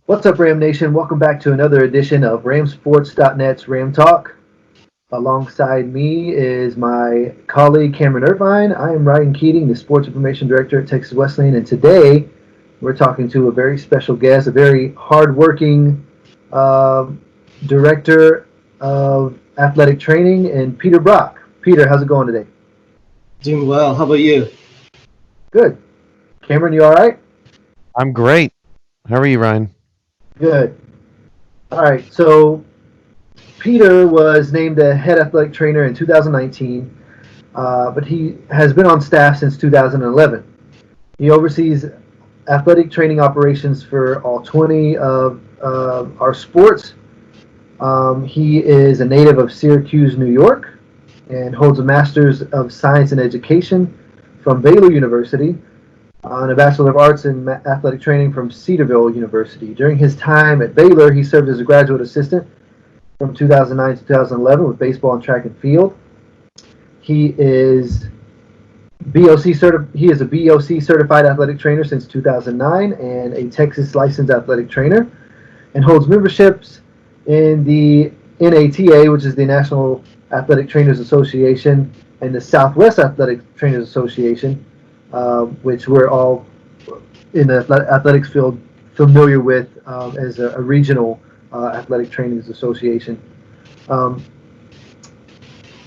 What's up, Ram Nation? Welcome back to another edition of RamSports.net's Ram Talk. Alongside me is my colleague Cameron Irvine. I am Ryan Keating, the Sports Information Director at Texas Wesleyan, and today we're talking to a very special guest, a very hardworking uh, Director of Athletic Training, and Peter Brock. Peter, how's it going today? Doing well. How about you? Good. Cameron, you all right? I'm great. How are you, Ryan? Good. All right, so Peter was named the head athletic trainer in 2019, but he has been on staff since 2011. He oversees athletic training operations for all 20 of our sports. He is a native of Syracuse, New York, and holds a Master's of Science in Education from Baylor University and a Bachelor of Arts in Athletic Training from Cedarville University. During his time at Baylor, he served as a graduate assistant from 2009 to 2011 with baseball and track and field. He is He is a BOC certified athletic trainer since 2009 and a Texas licensed athletic trainer, and holds memberships in the NATA, which is the National Athletic Trainers Association, and the Southwest Athletic Trainers Association, which we're all in the athletics field familiar with as a regional athletic trainers association.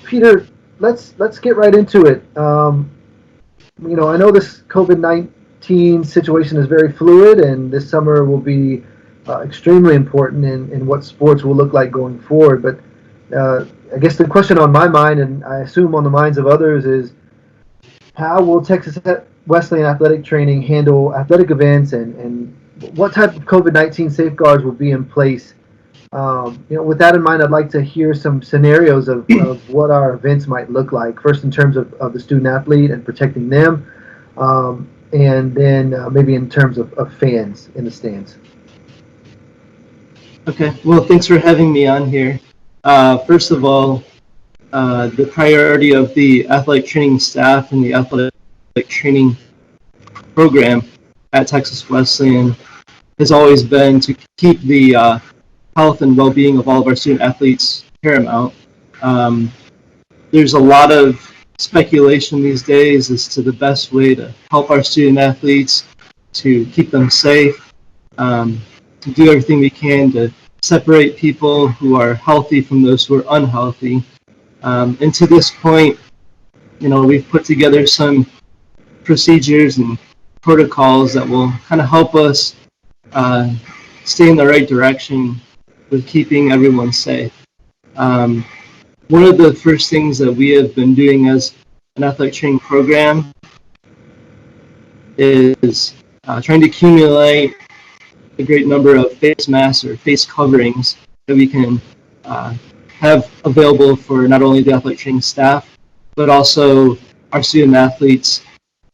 Peter, let's get right into it. I know this COVID-19 situation is very fluid, and this summer will be extremely important in what sports will look like going forward. But I guess the question on my mind, and I assume on the minds of others, is how will Texas Wesleyan Athletic Training handle athletic events, and what type of COVID-19 safeguards will be in place? With that in mind, I'd like to hear some scenarios of what our events might look like. First, in terms of the student athlete and protecting them, and then maybe in terms of fans in the stands. Okay. Well, thanks for having me on here. First of all, the priority of the athletic training staff and the athletic training program at Texas Wesleyan has always been to keep the health and well-being of all of our student athletes paramount. There's a lot of speculation these days as to the best way to help our student athletes, to keep them safe, to do everything we can to separate people who are healthy from those who are unhealthy. And to this point, we've put together some procedures and protocols that will kind of help us stay in the right direction with keeping everyone safe. One of the first things that we have been doing as an athletic training program is trying to accumulate a great number of face masks or face coverings that we can have available for not only the athletic training staff, but also our student athletes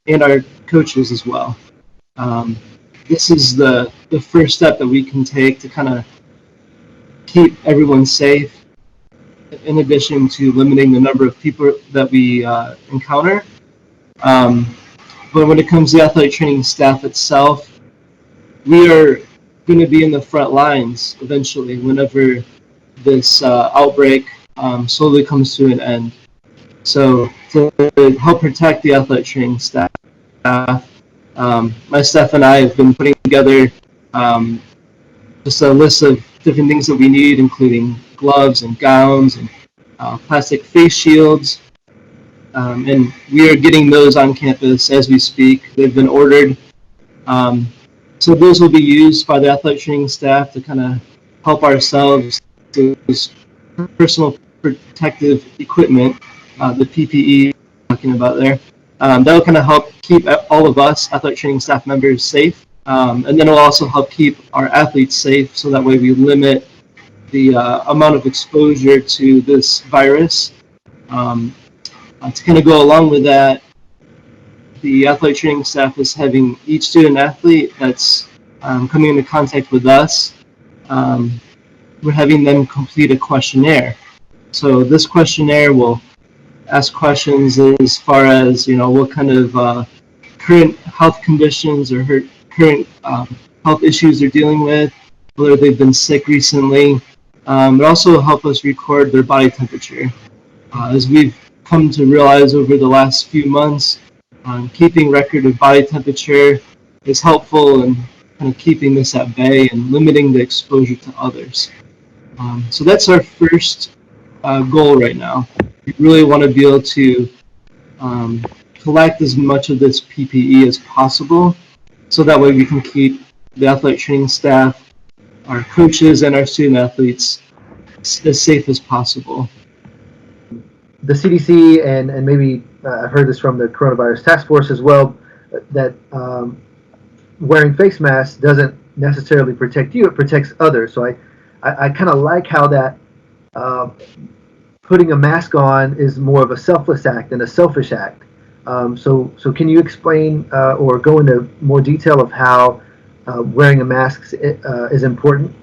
and our coaches as well. This is the first step that we can take to kind of keep everyone safe, in addition to limiting the number of people that we encounter. But when it comes to the athletic training staff itself, we are going to be in the front lines eventually whenever this outbreak slowly comes to an end. So to help protect the athletic training staff, my staff and I have been putting together just a list of different things that we need, including gloves and gowns and plastic face shields. And we are getting those on campus as we speak. They've been ordered. So those will be used by the athletic training staff to kind of help ourselves to personal protective equipment, the PPE talking about there. That will kind of help keep all of us athletic training staff members safe. And then it will also help keep our athletes safe, so that way we limit the amount of exposure to this virus. To kind of go along with that, the athletic training staff is having each student athlete that's coming into contact with us, we're having them complete a questionnaire. So this questionnaire will ask questions as far as, what kind of current health conditions or current health issues they're dealing with, whether they've been sick recently. It also helps us record their body temperature. As we've come to realize over the last few months, keeping record of body temperature is helpful in kind of keeping this at bay and limiting the exposure to others. So that's our first goal right now. We really want to be able to collect as much of this PPE as possible, so that way we can keep the athletic training staff, our coaches, and our student athletes as safe as possible. The CDC and maybe I've heard this from the coronavirus task force as well, that wearing face masks doesn't necessarily protect you, it protects others. So I kind of like how that putting a mask on is more of a selfless act than a selfish act. So can you explain or go into more detail of how wearing a mask is important?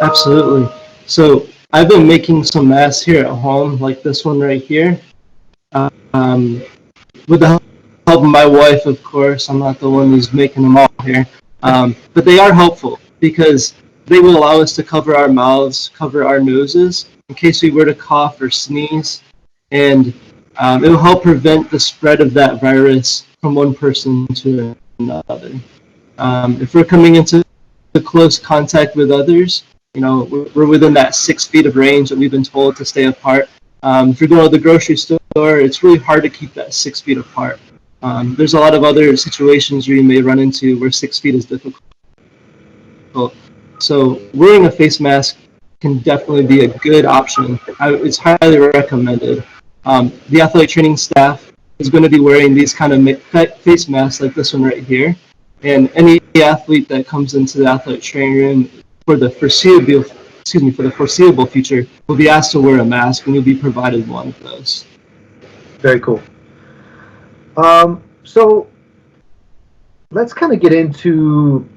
Absolutely. So I've been making some masks here at home, like this one right here, with the help of my wife, of course. I'm not the one who's making them all here. But they are helpful because they will allow us to cover our mouths, cover our noses, in case we were to cough or sneeze. And it will help prevent the spread of that virus from one person to another. If we're coming into close contact with others, we're within that 6 feet of range that we've been told to stay apart. If you're going to the grocery store, it's really hard to keep that 6 feet apart. There's a lot of other situations where you may run into where 6 feet is difficult. So wearing a face mask can definitely be a good option. It's highly recommended. The athletic training staff is going to be wearing these kind of face masks like this one right here. And any athlete that comes into the athletic training room for the foreseeable future will be asked to wear a mask, and you'll be provided one of those. Very cool. So let's kind of get into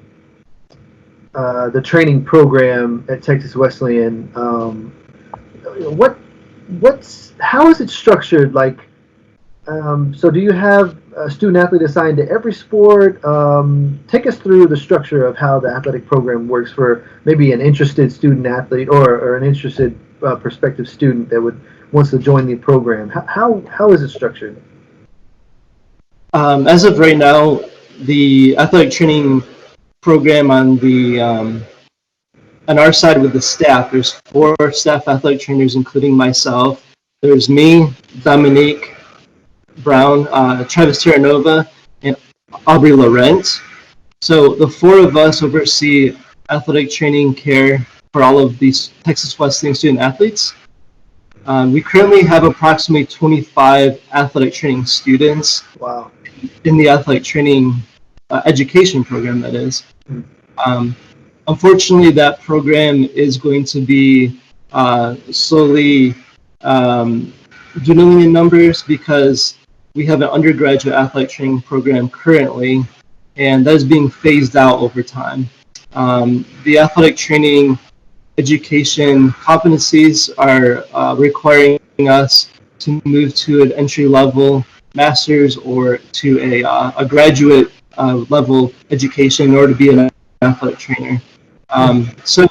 the training program at Texas Wesleyan. How is it structured? Like, so do you have a student athlete assigned to every sport? Take us through the structure of how the athletic program works for maybe an interested student athlete or an interested prospective student that wants to join the program. How is it structured? As of right now, the athletic training program on our side with the staff, there's 4 staff athletic trainers, including myself. There's me, Dominique Brown, Travis Terranova, and Aubrey Laurent. So the 4 of us oversee athletic training care for all of these Texas Wesleyan student athletes. We currently have approximately 25 athletic training students. Wow. In the athletic training education program, that is. Unfortunately, that program is going to be slowly dwindling in numbers because we have an undergraduate athletic training program currently, and that is being phased out over time. The athletic training education competencies are requiring us to move to an entry-level master's or to a graduate level education in order to be an athletic trainer. So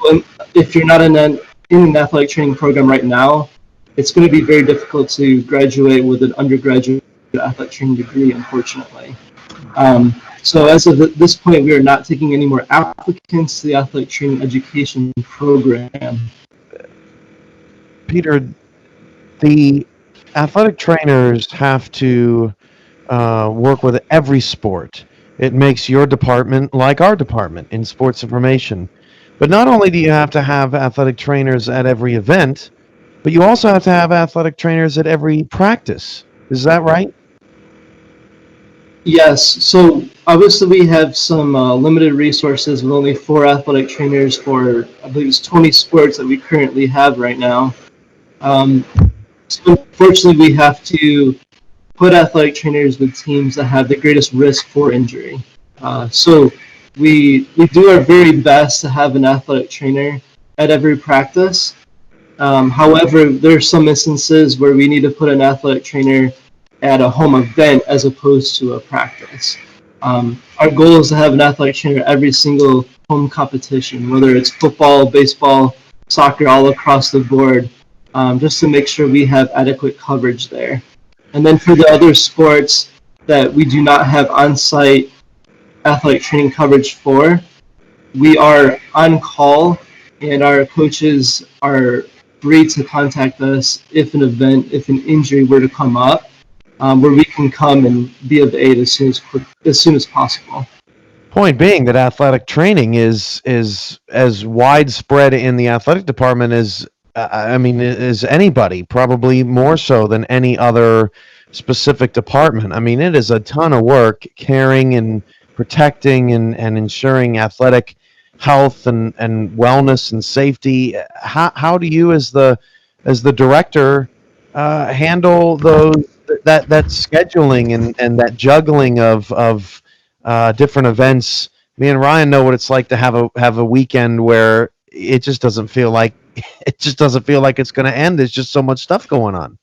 if you're not in an athletic training program right now, it's going to be very difficult to graduate with an undergraduate athletic training degree, unfortunately. So as of this point, we are not taking any more applicants to the athletic training education program. Peter, the athletic trainers have to work with every sport. It makes your department like our department in sports information. But not only do you have to have athletic trainers at every event, but you also have to have athletic trainers at every practice. Is that right? Yes. So obviously we have some limited resources with only 4 athletic trainers for, I believe it's 20 sports that we currently have right now. So unfortunately, we have to put athletic trainers with teams that have the greatest risk for injury. So we do our very best to have an athletic trainer at every practice. However, there are some instances where we need to put an athletic trainer at a home event as opposed to a practice. Our goal is to have an athletic trainer every single home competition, whether it's football, baseball, soccer, all across the board, just to make sure we have adequate coverage there. And then for the other sports that we do not have on-site athletic training coverage for, we are on call, and our coaches are free to contact us if if an injury were to come up, where we can come and be of aid as soon as possible. Point being that athletic training is as widespread in the athletic department as I mean as anybody, probably more so than any other specific department. I mean, it is a ton of work caring and protecting and ensuring athletic health and wellness and safety. How do you as the director handle that scheduling and that juggling of different events? Me and Ryan know what it's like to have a weekend where it just doesn't feel like it's going to end. There's just so much stuff going on.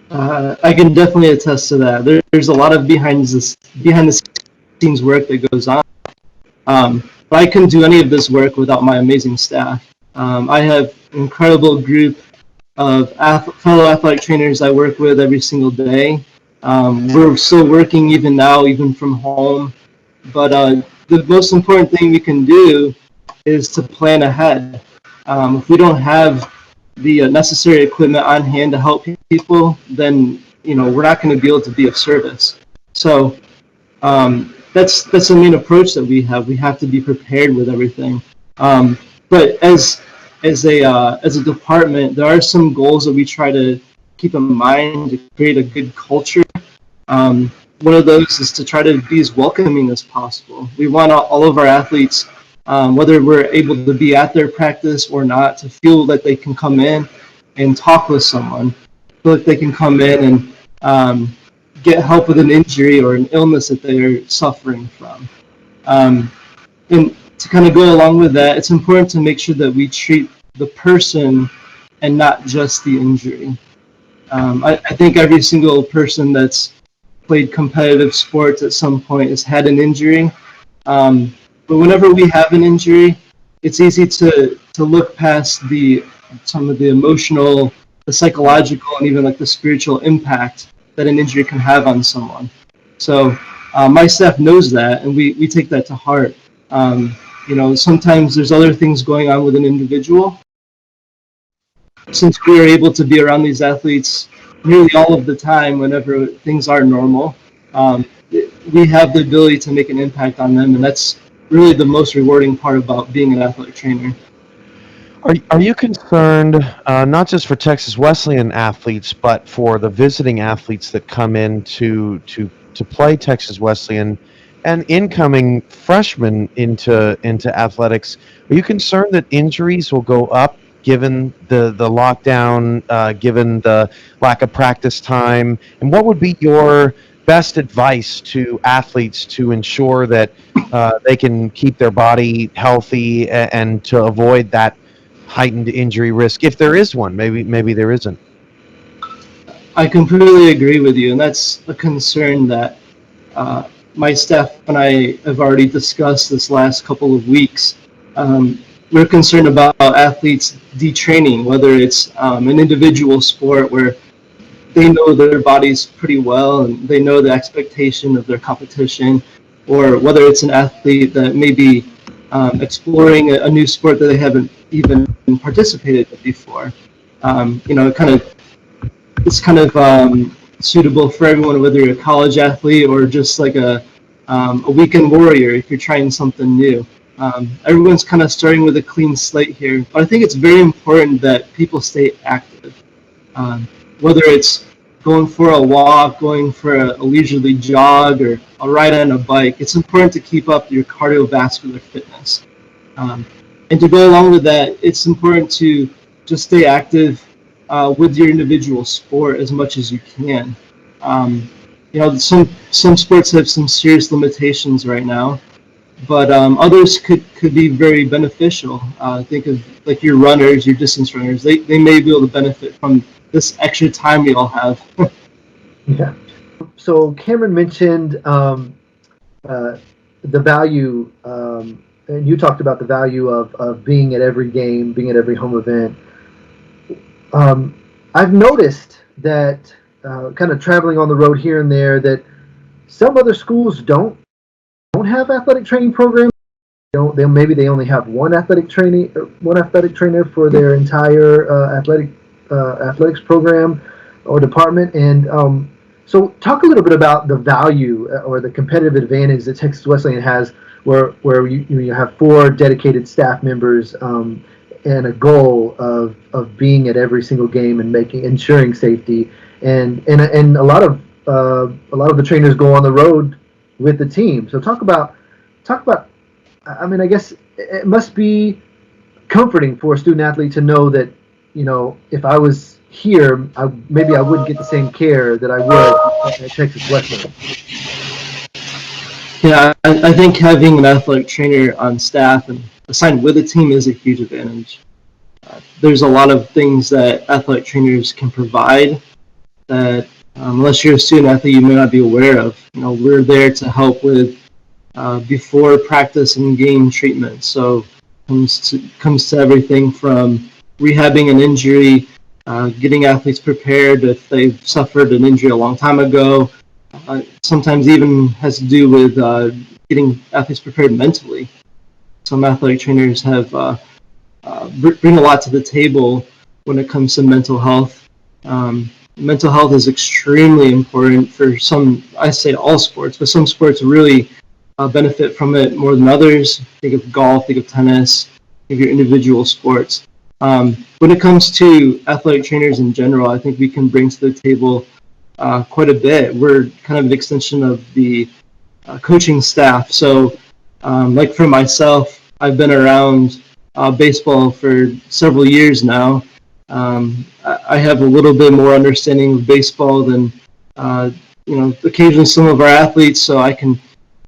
I can definitely attest to that. There's a lot of behind the scenes work that goes on. But I couldn't do any of this work without my amazing staff. I have an incredible group of fellow athletic trainers I work with every single day. We're still working even now, even from home. But the most important thing we can do is to plan ahead. If we don't have the necessary equipment on hand to help people, then we're not going to be able to be of service. So that's the main approach that we have. We have to be prepared with everything. But as a department, there are some goals that we try to keep in mind to create a good culture. One of those is to try to be as welcoming as possible. We want all of our athletes, whether we're able to be at their practice or not, to feel that they can come in and talk with someone, feel like they can come in and get help with an injury or an illness that they're suffering from. And to kind of go along with that, it's important to make sure that we treat the person and not just the injury. I think every single person that's played competitive sports at some point has had an injury. But whenever we have an injury, it's easy to look past some of the emotional, the psychological, and even like the spiritual impact that an injury can have on someone. So my staff knows that, and we take that to heart. Sometimes there's other things going on with an individual. Since we are able to be around these athletes nearly all of the time whenever things are normal, we have the ability to make an impact on them, and that's really the most rewarding part about being an athletic trainer. Are you concerned not just for Texas Wesleyan athletes, but for the visiting athletes that come in to play Texas Wesleyan and incoming freshmen into athletics? Are you concerned that injuries will go up given the lockdown, given the lack of practice time? And what would be your best advice to athletes to ensure that they can keep their body healthy and to avoid that heightened injury risk, if there is one? Maybe there isn't. I completely agree with you, and that's a concern that my staff and I have already discussed this last couple of weeks. We're concerned about athletes detraining, whether it's an individual sport where they know their bodies pretty well and they know the expectation of their competition, or whether it's an athlete that may be exploring a new sport that they haven't even participated in before. It's kind of suitable for everyone, whether you're a college athlete or just like a weekend warrior if you're trying something new. Everyone's kind of starting with a clean slate here, but I think it's very important that people stay active. Whether it's going for a walk, going for a leisurely jog, or a ride on a bike, it's important to keep up your cardiovascular fitness. And to go along with that, it's important to just stay active with your individual sport as much as you can. Some sports have some serious limitations right now, but others could be very beneficial. Think of like your runners, your distance runners. They may be able to benefit from this extra time we all have. Yeah. So Cameron mentioned the value, and you talked about the value of being at every game, being at every home event. I've noticed that kind of traveling on the road here and there that some other schools don't have athletic training programs. Maybe they only have one athletic trainer for their entire athletics program or department. And so, talk a little bit about the value or the competitive advantage that Texas Wesleyan has, where you have four dedicated staff members and a goal of being at every single game and ensuring safety. And a lot of the trainers go on the road with the team. So talk about. I mean, I guess it must be comforting for a student athlete to know that, if I was here, maybe I wouldn't get the same care that I would at Texas Wesleyan. Yeah, I think having an athletic trainer on staff and assigned with a team is a huge advantage. There's a lot of things that athletic trainers can provide that, unless you're a student athlete, you may not be aware of. We're there to help with before practice and game treatment. So comes to everything from rehabbing an injury, getting athletes prepared if they've suffered an injury a long time ago. Sometimes even has to do with getting athletes prepared mentally. Some athletic trainers have bring a lot to the table when it comes to mental health. Mental health is extremely important for some, I say all sports, but some sports really benefit from it more than others. Think of golf, think of tennis, think of your individual sports. When it comes to athletic trainers in general, I think we can bring to the table quite a bit. We're kind of an extension of the coaching staff. So, like for myself, I've been around baseball for several years now. I have a little bit more understanding of baseball than occasionally some of our athletes, so I can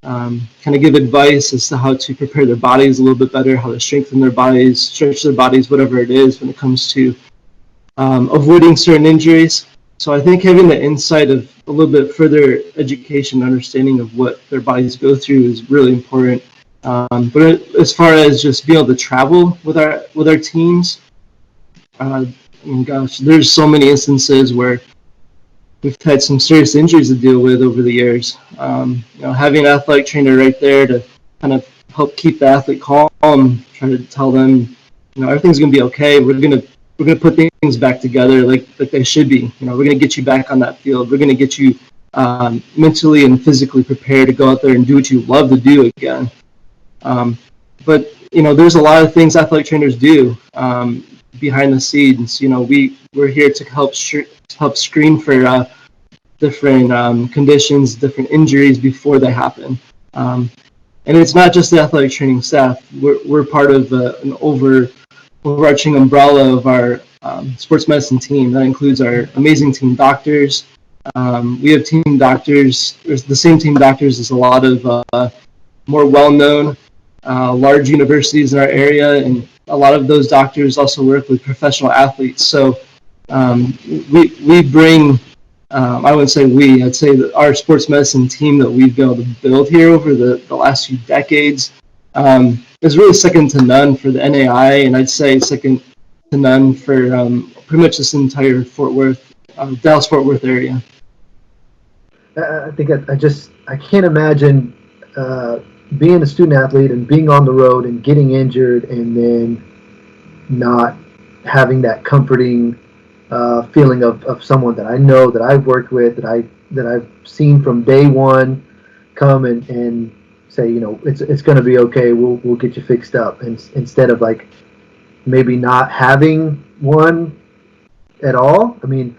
kind of give advice as to how to prepare their bodies a little bit better, how to strengthen their bodies, stretch their bodies, whatever it is when it comes to avoiding certain injuries. So I think having the insight of a little bit further education, understanding of what their bodies go through is really important. But as far as just being able to travel with our teams, gosh, there's so many instances where we've had some serious injuries to deal with over the years. Having an athletic trainer right there to kind of help keep the athlete calm, try to tell them, everything's going to be okay. We're going to put things back together like they should be. We're going to get you back on that field. We're going to get you mentally and physically prepared to go out there and do what you love to do again. But there's a lot of things athletic trainers do behind the scenes. We're here to help screen for different conditions, different injuries before they happen. And it's not just the athletic training staff. We're part of an overarching umbrella of our sports medicine team. That includes our amazing team doctors. We have team doctors. There's the same team doctors as a lot of more well-known large universities in our area, and a lot of those doctors also work with professional athletes. So we bring, I wouldn't say we, I'd say that our sports medicine team that we've been able to build here over the last few decades is really second to none for the NAI, and I'd say second to none for pretty much this entire Dallas-Fort Worth area. I think I can't imagine being a student athlete and being on the road and getting injured and then not having that comforting feeling of someone that I know, that I've worked with, that I've seen from day one come and say, it's going to be okay. We'll get you fixed up. And instead of like maybe not having one at all. I mean,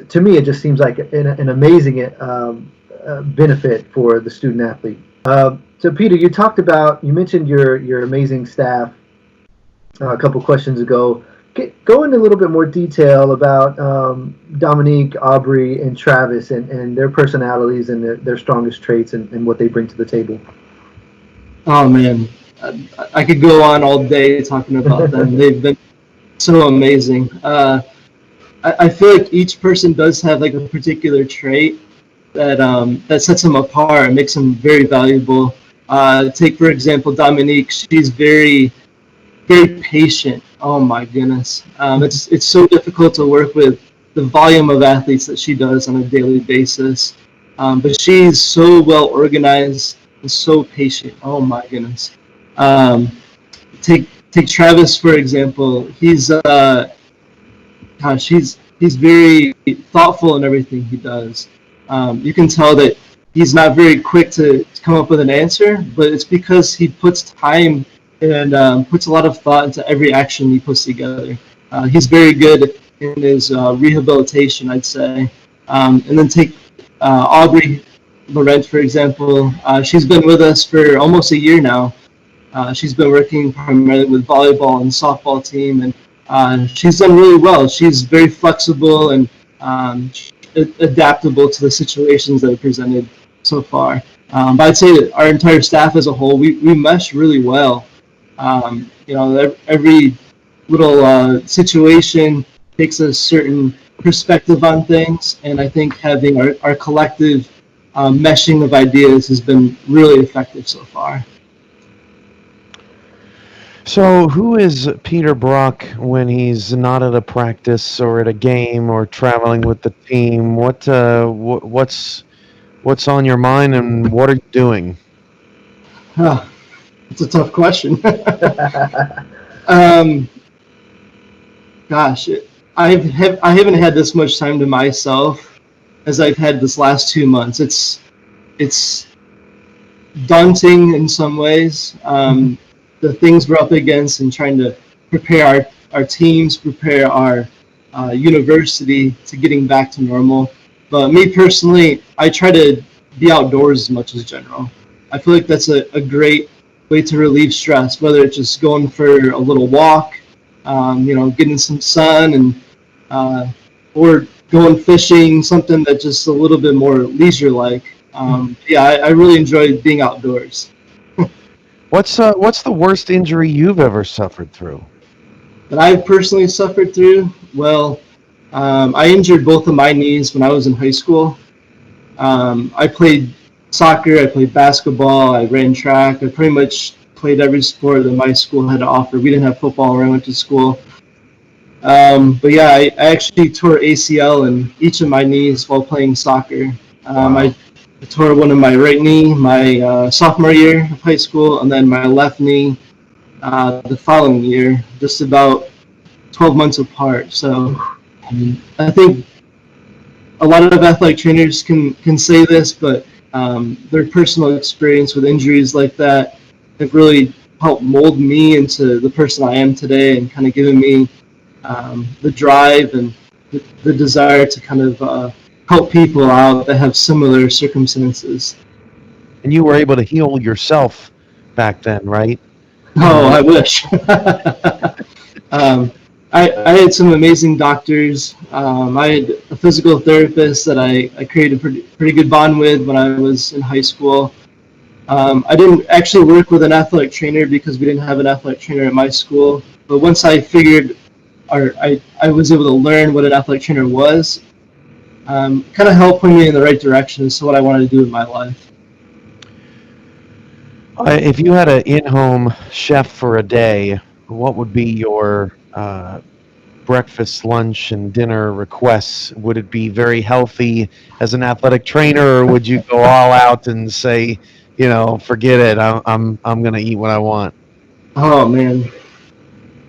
to me, it just seems like an amazing benefit for the student athlete. So Peter, you mentioned your amazing staff a couple questions ago. Go into a little bit more detail about Dominique, Aubrey, and Travis and their personalities and their strongest traits and what they bring to the table. Oh man, I could go on all day talking about them. They've been so amazing. I feel like each person does have like a particular trait that sets them apart and makes them very valuable. Take for example Dominique. She's very patient. Oh my goodness, it's so difficult to work with the volume of athletes that she does on a daily basis. But she's so well organized and so patient. Oh my goodness. Um, take Travis for example. He's very thoughtful in everything he does. You can tell that he's not very quick to come up with an answer, but it's because he puts time and puts a lot of thought into every action he puts together. He's very good in his rehabilitation, I'd say. And then take Aubrey Laurent, for example. She's been with us for almost a year now. She's been working primarily with volleyball and softball team, and she's done really well. She's very flexible and adaptable to the situations that are presented so far. But I'd say that our entire staff as a whole, we mesh really well. Every little situation takes a certain perspective on things, and I think having our collective meshing of ideas has been really effective so far. So, who is Peter Brock when he's not at a practice or at a game or traveling with the team? What's on your mind, and what are you doing? Huh, it's a tough question. um, Gosh, I haven't had this much time to myself as I've had this last 2 months. It's daunting in some ways. The things we're up against and trying to prepare our teams, prepare our university to getting back to normal. But me personally, I try to be outdoors as much as general. I feel like that's a great way to relieve stress, whether it's just going for a little walk, getting some sun, and or going fishing, something that's just a little bit more leisure-like. I really enjoy being outdoors. What's the worst injury you've ever suffered through? That I've personally suffered through, well, I injured both of my knees when I was in high school. I played soccer, I played basketball, I ran track. I pretty much played every sport that my school had to offer. We didn't have football where I went to school. But yeah, I actually tore ACL in each of my knees while playing soccer. Wow. I tore one of my right knee my sophomore year of high school, and then my left knee the following year, just about 12 months apart. So I think a lot of athletic trainers can say this, but their personal experience with injuries like that have really helped mold me into the person I am today, and kind of given me the drive and the desire to kind of help people out that have similar circumstances. And you were able to heal yourself back then, right? Oh, I wish. I had some amazing doctors. I had a physical therapist that I created a pretty good bond with when I was in high school. I didn't actually work with an athletic trainer because we didn't have an athletic trainer at my school. But once I figured, or I was able to learn what an athletic trainer was, kind of helped point me in the right direction as to what I wanted to do with my life. If you had an in-home chef for a day, what would be your breakfast, lunch, and dinner requests? Would it be very healthy as an athletic trainer, or would you go all out and say, forget it, I'm going to eat what I want? Oh man,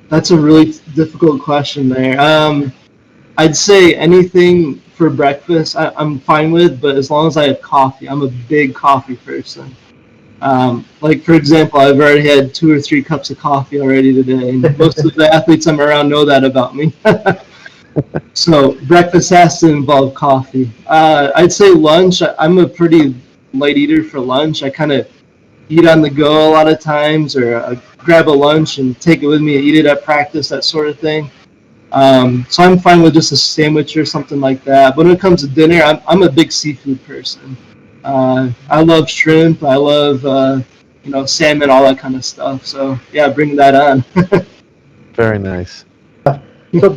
that's a really difficult question there. I'd say anything for breakfast I'm fine with, but as long as I have coffee, I'm a big coffee person. Like for example, I've already had 2 or 3 cups of coffee already today, and most of the athletes I'm around know that about me. So breakfast has to involve coffee. I'd say lunch. I'm a pretty light eater for lunch. I kind of eat on the go a lot of times, or grab a lunch and take it with me and eat it at practice, that sort of thing. So I'm fine with just a sandwich or something like that. But when it comes to dinner, I'm a big seafood person. I love shrimp. I love salmon, all that kind of stuff. So yeah, bring that on. Very nice. So,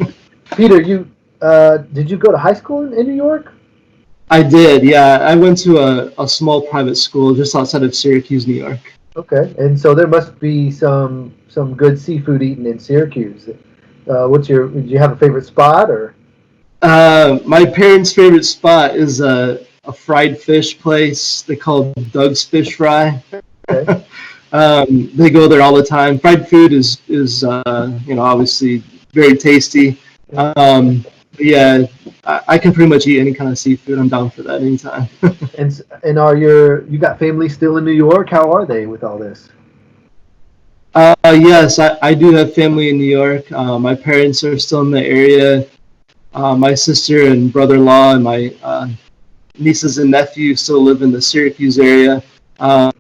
Peter, you did you go to high school in New York? I did, yeah. I went to a small private school just outside of Syracuse, New York. Okay, and so there must be some good seafood eaten in Syracuse. Did you have a favorite spot or? My parents' favorite spot is a fried fish place they call Doug's Fish Fry. Okay. They go there all the time. Fried food is obviously very tasty. Um, yeah, I can pretty much eat any kind of seafood. I'm down for that anytime. And you got family still in New York? How are they with all this? Yes, I do have family in New York. My parents are still in the area. My sister and brother-in-law and my nieces and nephews still live in the Syracuse area. Um,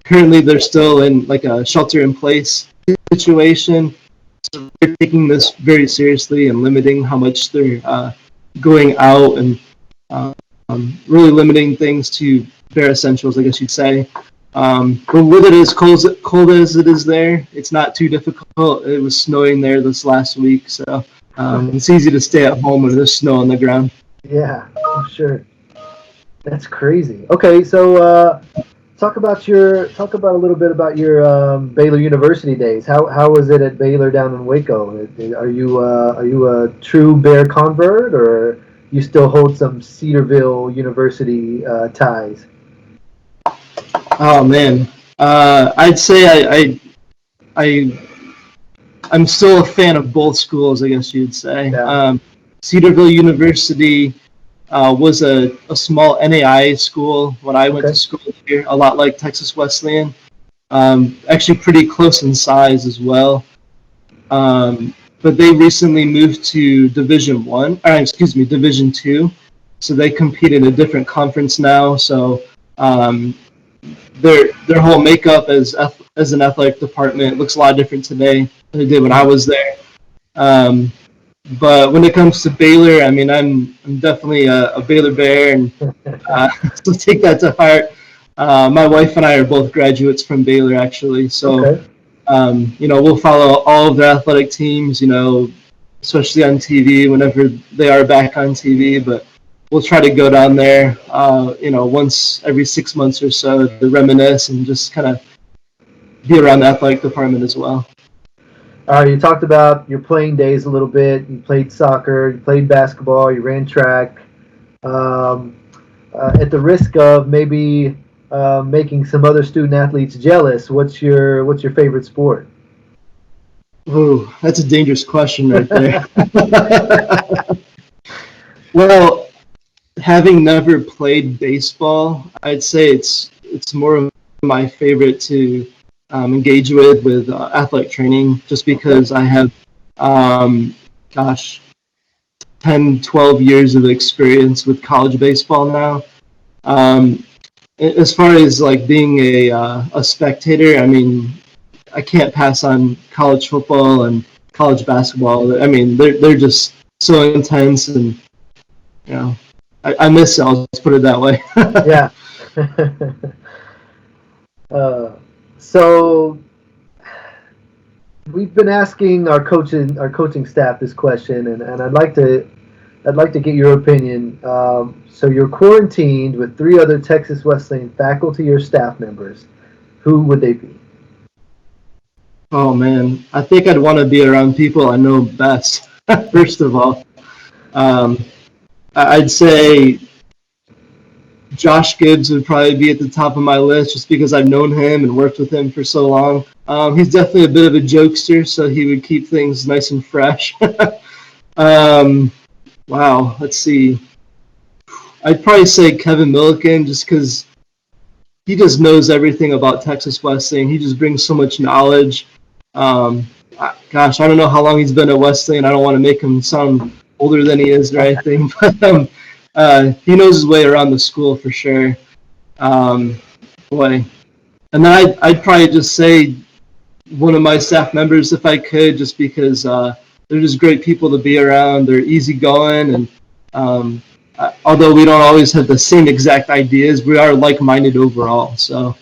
Currently, they're still in like a shelter-in-place situation. So they're taking this very seriously and limiting how much they're going out and really limiting things to bare essentials, I guess you'd say. But with it as cold as it is there, it's not too difficult. It was snowing there this last week, so it's easy to stay at home when there's snow on the ground. Yeah, I'm sure. That's crazy. Okay, so talk about a little bit about your Baylor University days. How was it at Baylor down in Waco? Are you a true Bear convert, or you still hold some Cedarville University ties? Oh man, I'd say I I'm still a fan of both schools, I guess you'd say. Yeah. Cedarville University was a small NAI school when I went to Okay. school here, a lot like Texas Wesleyan. Actually, pretty close in size as well. But they recently moved to Division Two, so they compete in a different conference now. So um, their whole makeup as an athletic department looks a lot different today than it did when I was there. Um, but when it comes to Baylor, I mean, I'm definitely a Baylor Bear, and so take that to heart. My wife and I are both graduates from Baylor, actually. So, Okay. we'll follow all of their athletic teams, especially on TV whenever they are back on TV. But we'll try to go down there, once every 6 months or so to reminisce and just kind of be around the athletic department as well. You talked about your playing days a little bit. You played soccer, you played basketball, you ran track. Um, at the risk of maybe making some other student athletes jealous, what's your favorite sport? Ooh, that's a dangerous question right there. Well, having never played baseball, I'd say it's more of my favorite to engage with athletic training, just Okay. because I have, um, gosh, 10, 12 years of experience with college baseball now. Um, as far as like being a spectator, I mean, I can't pass on college football and college basketball. I mean, they're just so intense, and you know, I miss it. I'll just put it that way. Yeah. uh, so we've been asking our coaching staff this question, and I'd like to get your opinion. So you're quarantined with three other Texas Wesleyan faculty or staff members. Who would they be? Oh man, I think I'd want to be around people I know best. First of all, um, I'd say Josh Gibbs would probably be at the top of my list just because I've known him and worked with him for so long. He's definitely a bit of a jokester, so he would keep things nice and fresh. um, wow, let's see. I'd probably say Kevin Milliken just because he just knows everything about Texas Wesleyan. He just brings so much knowledge. Gosh, I don't know how long he's been at Wesleyan. I don't want to make him sound older than he is or anything, but he knows his way around the school for sure. Um, Boy, and then I'd probably just say one of my staff members if I could, just because they're just great people to be around. They're easygoing, and um, although we don't always have the same exact ideas, we are like-minded overall. So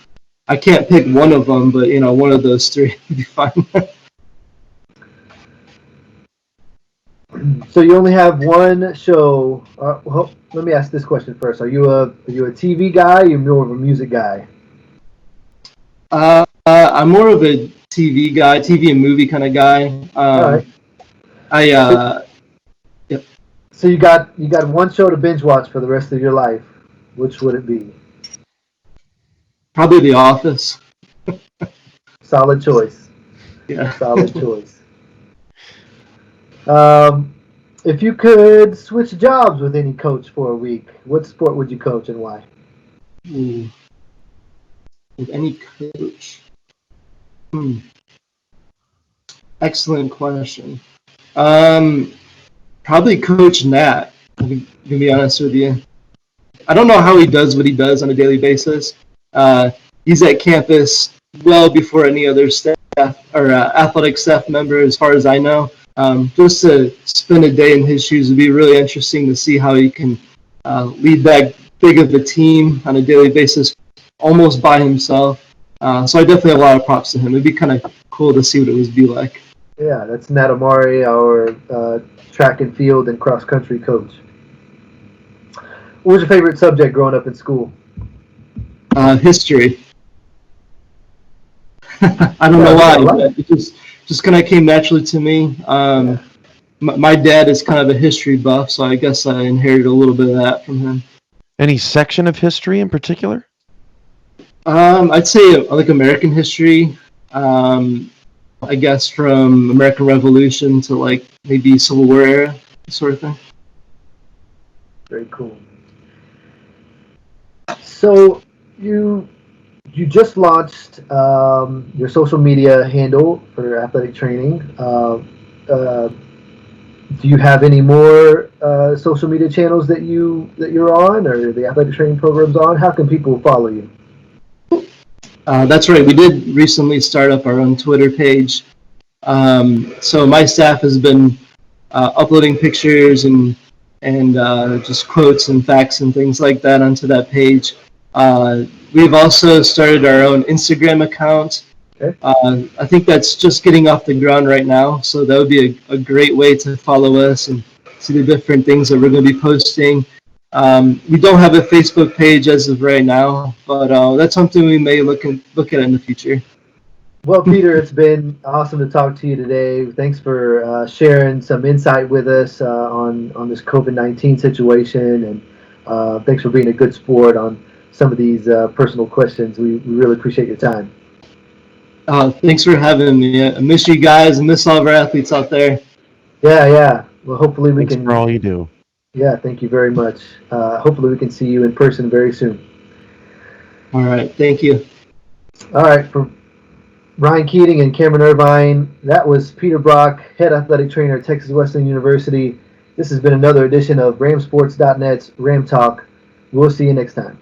I can't pick one of them, but one of those three would be fine. So you only have one show. Well, let me ask this question first. Are you a TV guy? Or are you more of a music guy? I'm more of a TV guy, TV and movie kind of guy. All right. I So, Yep, so you got one show to binge watch for the rest of your life. Which would it be? probably The Office. Solid choice. Yeah. Solid choice. Um, if you could switch jobs with any coach for a week, what sport would you coach and why? Ooh, with any coach. Hmm. Excellent question. Um, Probably Coach Nat. To be honest with you, I don't know how he does what he does on a daily basis. Uh, he's at campus well before any other staff or athletic staff member, as far as I know. Just to spend a day in his shoes would be really interesting to see how he can lead that big of a team on a daily basis, almost by himself. So I definitely have a lot of props to him. It'd be kind of cool to see what it would be like. Yeah, that's Nat Amari, our track and field and cross country coach. What was your favorite subject growing up in school? History. I don't Yeah, know I why, love it. but it just kind of came naturally to me. Yeah. My dad is kind of a history buff, so I guess I inherited a little bit of that from him. Any section of history in particular? I'd say like American history. Um, I guess from American Revolution to like maybe Civil War era sort of thing. Very cool. So you you just launched your social media handle for athletic training. Uh, do you have any more social media channels that you're on, or the athletic training programs on? How can people follow you? That's right. We did recently start up our own Twitter page. So my staff has been uploading pictures and just quotes and facts and things like that onto that page. We've also started our own Instagram account. Okay. I think that's just getting off the ground right now, so that would be a great way to follow us and see the different things that we're going to be posting. We don't have a Facebook page as of right now, but that's something we may look at in the future. Well, Peter, it's been awesome to talk to you today. Thanks for sharing some insight with us on this COVID-19 situation, and thanks for being a good sport on some of these personal questions. We really appreciate your time. Thanks for having me. I miss you guys and miss all of our athletes out there. Yeah, yeah. Well, hopefully we Thanks for can. all you do. Yeah, thank you very much. Hopefully we can see you in person very soon. All right, thank you. All right, for Ryan Keating and Cameron Irvine, that was Peter Brock, head athletic trainer at Texas Wesleyan University. This has been another edition of RamSports.net's Ram Talk. We'll see you next time.